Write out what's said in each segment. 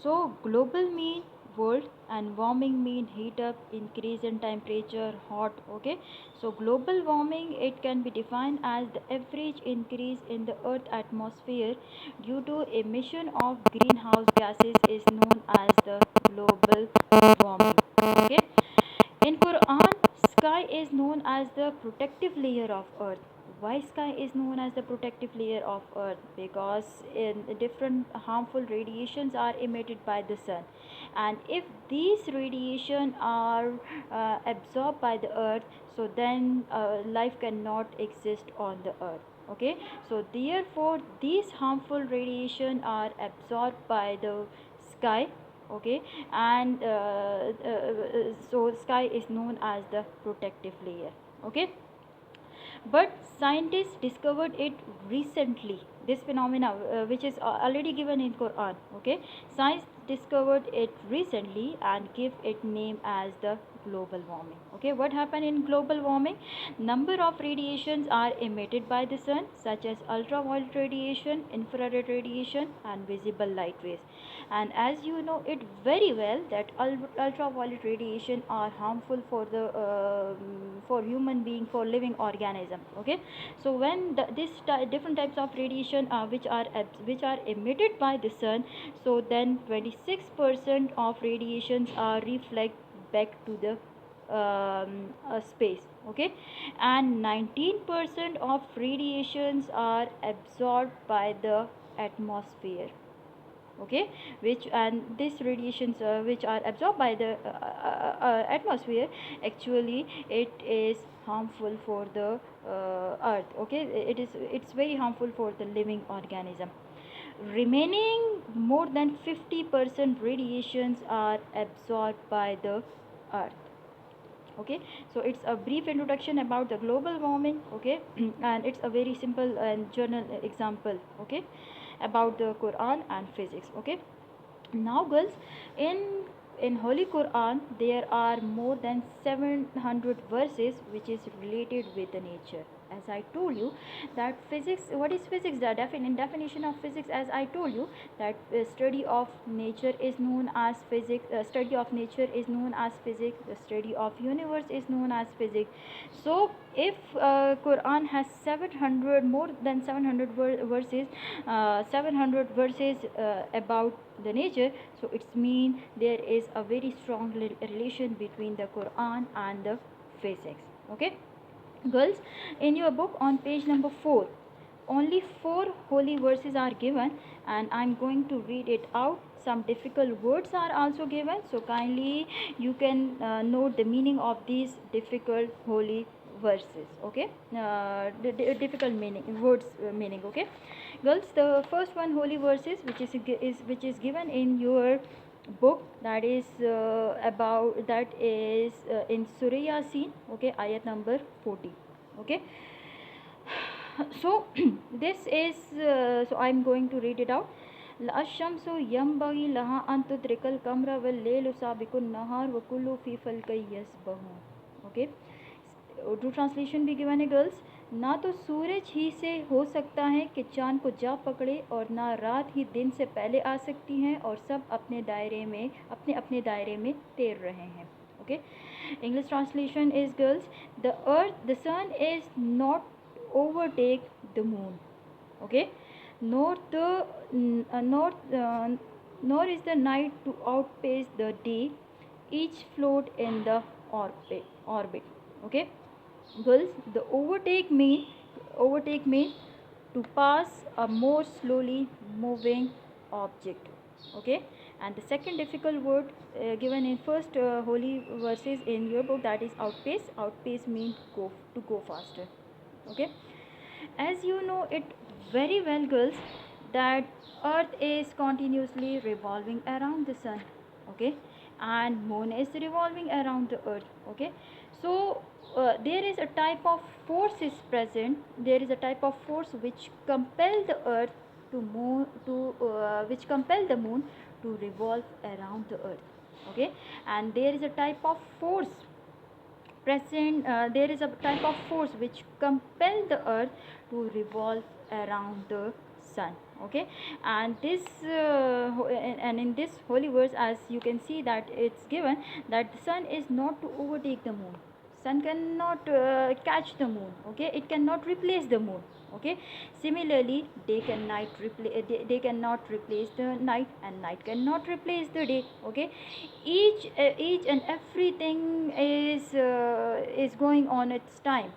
So global mean world and warming mean heat up, increase in temperature, hot. Okay, so global warming, it can be defined as the average increase in the earth atmosphere due to emission of greenhouse gases is known as the global warming. Okay, in Quran, sky is known as the protective layer of earth. Why sky is known as the protective layer of earth? Because in different harmful radiations are emitted by the sun, and if these radiation are absorbed by the earth, so then life cannot exist on the earth. Okay, so therefore these harmful radiation are absorbed by the sky. Okay, and so sky is known as the protective layer. Okay, but scientists discovered it recently, this phenomena, which is already given in Quran. Okay, science discovered it recently and give it name as the global warming. Okay, what happened in global warming? Number of radiations are emitted by the sun, such as ultraviolet radiation, infrared radiation, and visible light rays. And as you know it very well that ultraviolet radiation are harmful for the for human being, for living organism. Okay, so when different types of radiation which are emitted by the sun, so then 26% of radiations are reflect back to the space. Okay, and 19% of radiations are absorbed by the atmosphere. Okay, which and these radiations which are absorbed by the atmosphere, actually it is harmful for the earth. Okay, it's very harmful for the living organism. Remaining more than 50% radiations are absorbed by the earth. Okay, so it's a brief introduction about the global warming. Okay, and it's a very simple and journal example. Okay, about the Quran and physics. Okay, now girls, in Holy Quran there are more than 700 verses which is related with the nature. As I told you that physics, what is physics? The definition of physics, as I told you, that study of nature is known as physics. Study of nature is known as physics. The study of universe is known as physics. So if Quran has 700, more than 700 verses, 700 verses about the nature, so it's mean there is a very strong relation between the Quran and the physics. Okay, girls, in your book on page number 4, only 4 holy verses are given, and I'm going to read it out. Some difficult words are also given, so kindly you can note the meaning of these difficult holy verses. Okay, the difficult meaning words, meaning. Okay, girls, the first one holy verses which is given in your book, that is about that is in Surah Yasin. Okay, ayat number 40. Okay, so this is so I'm going to read it out. الشمس ينبغي لها أن تدرك القمر والليل سابق النهار وكل في فلك يسبحون. Okay, Urdu translation भी given है girls. ना तो सूरज ही से हो सकता है कि चाँद को जा पकड़े, और ना रात ही दिन से पहले आ सकती हैं, और सब अपने दायरे में अपने अपने दायरे में तैर रहे हैं. Okay, English translation is girls, the sun is not overtake the moon. Okay, nor nor is the night to outpace the day, each float in the orbit. Okay, girls, the overtake mean to pass a more slowly moving object. Okay, and the second difficult word given in first holy verses in your book, that is outpace means go faster. Okay, as you know it very well girls, that earth is continuously revolving around the sun. Okay, and moon is revolving around the earth. Okay, so there is a type of force is present, there is a type of force which compel the earth to move to which compel the moon to revolve around the earth. Okay, and there is a type of force present, there is a type of force which compel the earth to revolve around the sun. Okay, and this and in this holy verse, as you can see that it's given that the sun is not to overtake the moon. Sun cannot catch the moon. Okay, it cannot replace the moon. Okay, similarly day can night they cannot replace the night, and night cannot replace the day. Okay, each and everything is going on its time.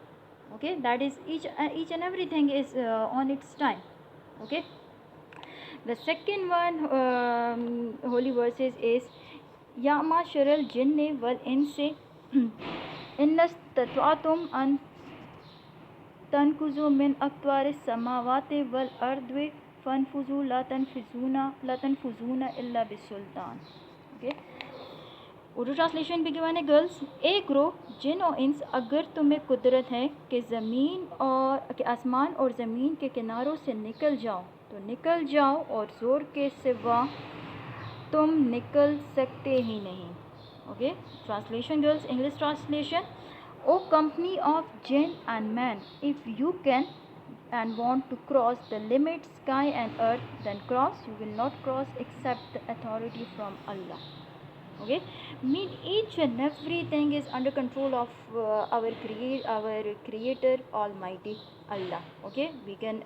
Okay, that is each and everything is on its time. Okay, the second one holy verses is Ya ma'sharal jinni wal insi inna stata'tum an tanfuzu min aqtaris samawati wal ardi fanfuzu la tanfuzuna illa bisultan. Okay, Urdu translation भी given है girls. ए grow जिन और इंस, अगर तुम्हें कुदरत है कि ज़मीन और कि आसमान और ज़मीन के किनारों से निकल जाओ तो निकल जाओ, और ज़ोर के सिवा तुम निकल सकते ही नहीं। Okay, translation girls, English translation. O company of जिन and man, if you can and want to cross the limit sky and earth, then cross. You will not cross except the authority from Allah. Okay, mean each and everything is under control of our creator Almighty Allah. Okay, we can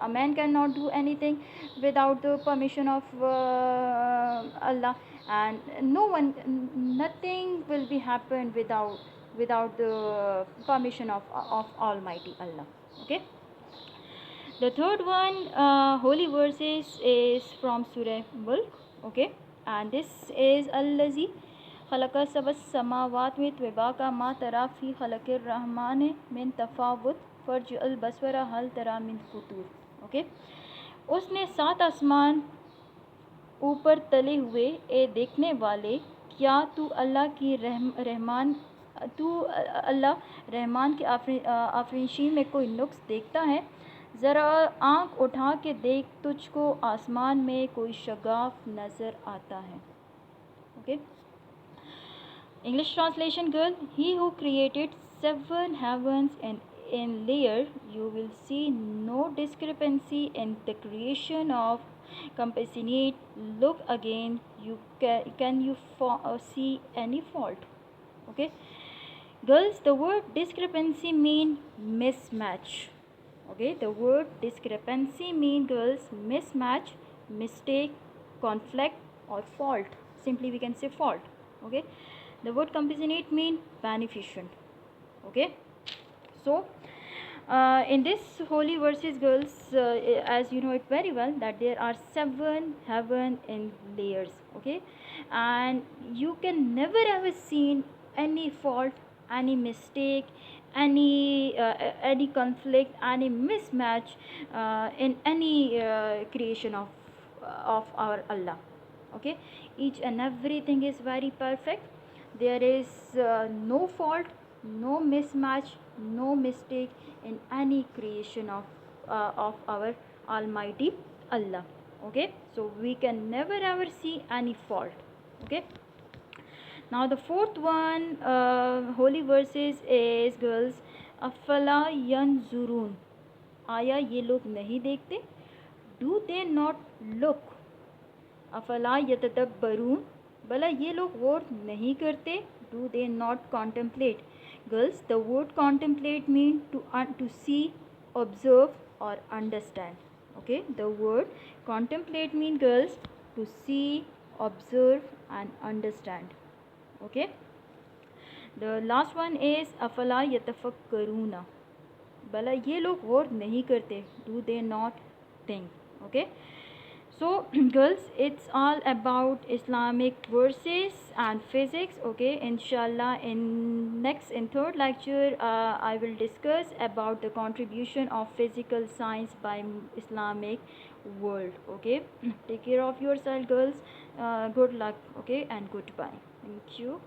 a man cannot do anything without the permission of Allah, and nothing will be happen without the permission of Almighty Allah. Okay, the third one holy verses is from Surah Mulk. Okay, and this is Allazi khalaqa sabas samawat में त्विबाका मा तरा फी खलक़िर Rahman min तफावुत फर्ज अल बसवरा हल तरा मिन फुतूर। Okay, उसने 7 आसमान ऊपर तले हुए, ए देखने वाले, क्या तू अल्लाह की रहमान के आफरीशी में कोई नुक्स देखता है? ज़रा आँख उठा के देख, तुझको आसमान में कोई शगाफ नज़र आता है। Okay, English translation girl, he who created 7 heavens in layer, you will see no discrepancy in the creation of compassionate. Look again, can you see any fault? Okay, girls, the word discrepancy mean mismatch. Okay, the word discrepancy mean girls mismatch, mistake, conflict or fault. Simply we can say fault. Okay, the word compassionate mean beneficent. Okay, so in this holy verses girls, as you know it very well that there are 7 heaven in layers. Okay, and you can never ever seen any fault, any mistake, any conflict, any mismatch in any creation of our Allah. Okay, each and everything is very perfect. There is no fault, no mismatch, no mistake in any creation of our Almighty Allah. Okay, so we can never ever see any fault. Okay, now the fourth one holy verses is girls, अफला यंजुरून, आया ये लोग नहीं देखते? Do they not look? अफला यतदब्बरून, भला ये लोग गौर नहीं करते? Do they not contemplate? Girls, the word contemplate mean to see, observe और understand. Okay, the word contemplate mean girls to see, observe and understand. Okay, the last one is afala yatafakkaruna, भला ये लोग गौर नहीं करते? Do they not think? Okay, so girls, it's all about Islamic verses and physics. Okay, inshallah in third lecture I will discuss about the contribution of physical science by Islamic world. Okay, take care of yourself girls. Good luck. Okay, and goodbye. Thank you.